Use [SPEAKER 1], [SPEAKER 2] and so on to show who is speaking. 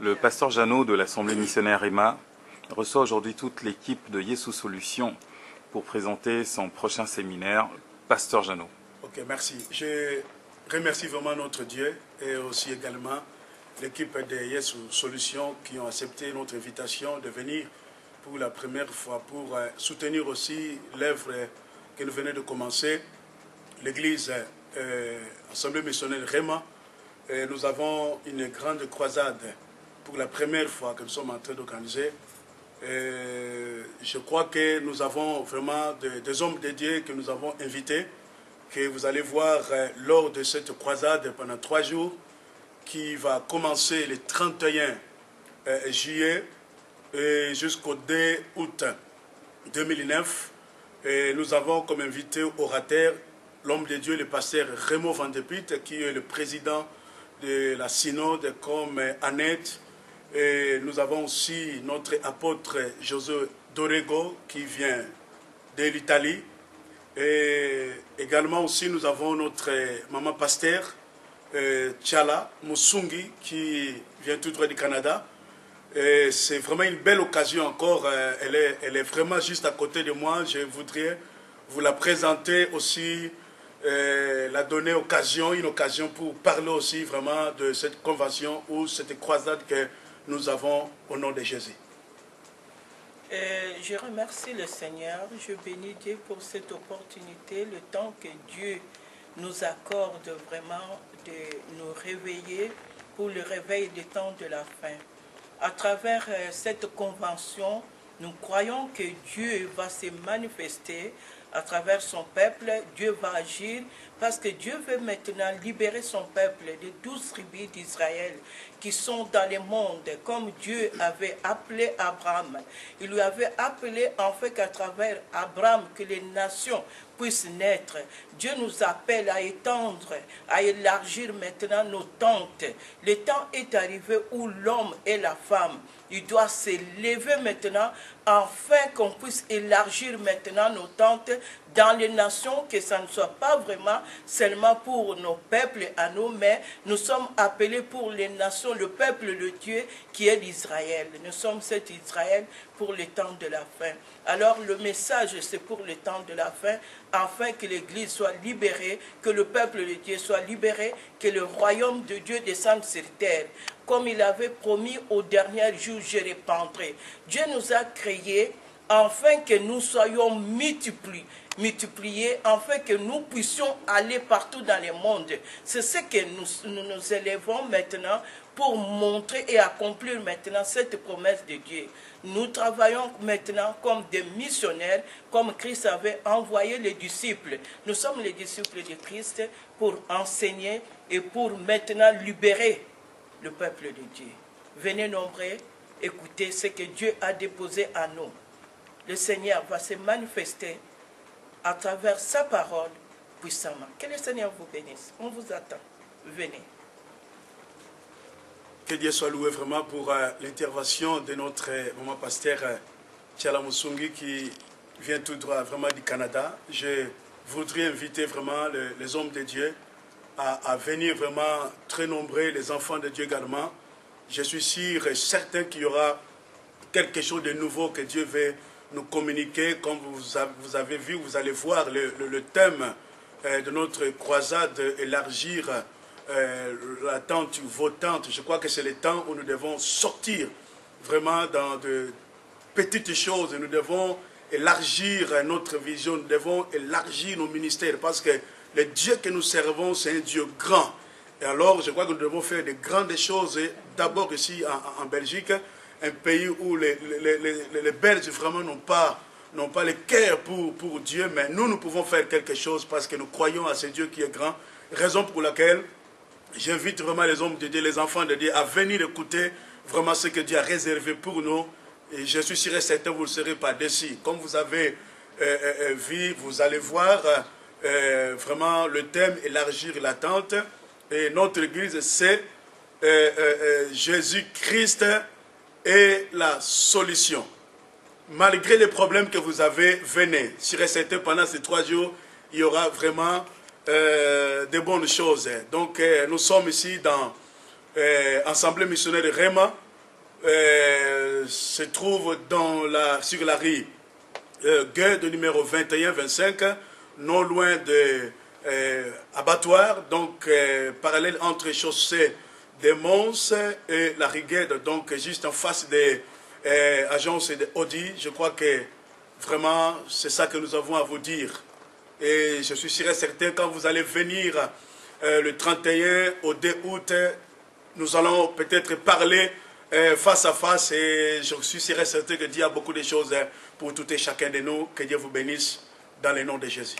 [SPEAKER 1] Le pasteur Jeannot de l'Assemblée missionnaire Emma reçoit aujourd'hui toute l'équipe de Yesu Solutions pour présenter son prochain séminaire. Pasteur Jeannot.
[SPEAKER 2] Ok, merci. Je remercie vraiment notre Dieu et aussi également l'équipe de Yesu Solutions qui ont accepté notre invitation de venir pour la première fois pour soutenir aussi l'œuvre que nous venons de commencer, l'église Assemblée missionnaire Rema. Nous avons une grande croisade pour la première fois que nous sommes en train d'organiser. Je crois que nous avons vraiment des hommes de Dieu que nous avons invités, que vous allez voir lors de cette croisade pendant 3 jours, qui va commencer le 31 juillet jusqu'au 2 août 2009. Et nous avons comme invité orateur l'homme de Dieu, le pasteur Raymond Van de Piet, qui est le président de la synode comme Annette. Et nous avons aussi notre apôtre José Dorego qui vient de l'Italie. Et également aussi nous avons notre maman pasteur Tchala Musungi qui vient tout droit du Canada. C'est vraiment une belle occasion encore. Elle est vraiment juste à côté de moi. Je voudrais vous la présenter aussi, la donner une occasion pour parler aussi vraiment de cette convention ou cette croisade que nous avons au nom de Jésus.
[SPEAKER 3] Je remercie le Seigneur, je bénis Dieu pour cette opportunité, le temps que Dieu nous accorde vraiment de nous réveiller pour le réveil des temps de la fin. À travers cette convention, nous croyons que Dieu va se manifester à travers son peuple, Dieu va agir parce que Dieu veut maintenant libérer son peuple des 12 tribus d'Israël qui sont dans le monde, comme Dieu avait appelé Abraham. Il lui avait appelé en fait qu'à travers Abraham que les nations puissent naître. Dieu nous appelle à étendre, à élargir maintenant nos tentes. Le temps est arrivé où l'homme et la femme, il doit se lever maintenant afin qu'on puisse élargir maintenant nos tentes dans les nations, que ça ne soit pas vraiment seulement pour nos peuples à nous, mais nous sommes appelés pour les nations, le peuple de Dieu qui est l'Israël. Nous sommes cet Israël pour le temps de la fin. Alors le message c'est pour le temps de la fin, afin que l'Église soit libérée, que le peuple de Dieu soit libéré, que le royaume de Dieu descende sur terre. Comme il avait promis au dernier jour, je répandrai. Dieu nous a créés afin que nous soyons multipliés, afin que nous puissions aller partout dans le monde. C'est ce que nous élevons maintenant pour montrer et accomplir maintenant cette promesse de Dieu. Nous travaillons maintenant comme des missionnaires, comme Christ avait envoyé les disciples. Nous sommes les disciples de Christ pour enseigner et pour maintenant libérer le peuple de Dieu. Venez nombreux, écoutez ce que Dieu a déposé en nous. Le Seigneur va se manifester à travers sa parole puissamment. Que le Seigneur vous bénisse. On vous attend. Venez.
[SPEAKER 2] Que Dieu soit loué vraiment pour l'intervention de notre maman pasteur Tchala Musungi qui vient tout droit vraiment du Canada. Je voudrais inviter vraiment les hommes de Dieu à venir vraiment très nombreux, les enfants de Dieu également. Je suis sûr et certain qu'il y aura quelque chose de nouveau que Dieu veut nous communiquer. Comme vous avez vu, vous allez voir le thème de notre croisade, élargir la tente, vos tentes. Je crois que c'est le temps où nous devons sortir vraiment dans de petites choses. Nous devons élargir notre vision, nous devons élargir nos ministères parce que le Dieu que nous servons, c'est un Dieu grand. Et alors, je crois que nous devons faire de grandes choses. D'abord ici en Belgique, un pays où les Belges vraiment n'ont pas le cœur pour Dieu, mais nous pouvons faire quelque chose parce que nous croyons à ce Dieu qui est grand. Raison pour laquelle j'invite vraiment les hommes de Dieu, les enfants de Dieu à venir écouter vraiment ce que Dieu a réservé pour nous. Et je suis sûr et certain que vous ne serez pas déçus. Comme vous avez vu, vous allez voir vraiment le thème élargir la tente. Et notre église, c'est Jésus-Christ est la solution. Malgré les problèmes que vous avez, venez. Sur certain, pendant ces 3 jours, il y aura vraiment de bonnes choses. Donc, nous sommes ici dans Assemblée missionnaire de Rema. se trouve sur la rue Gueux de numéro 21-25, non loin de abattoir, donc parallèle entre chaussée des Mons et la Riguette, donc juste en face des agences de Audi. Je crois que vraiment c'est ça que nous avons à vous dire. Et je suis sûr et certain, quand vous allez venir le 31 au 2 août, nous allons peut-être parler face à face, et je suis sûr et certain que Dieu a beaucoup de choses pour tout et chacun de nous. Que Dieu vous bénisse dans le nom de Jésus.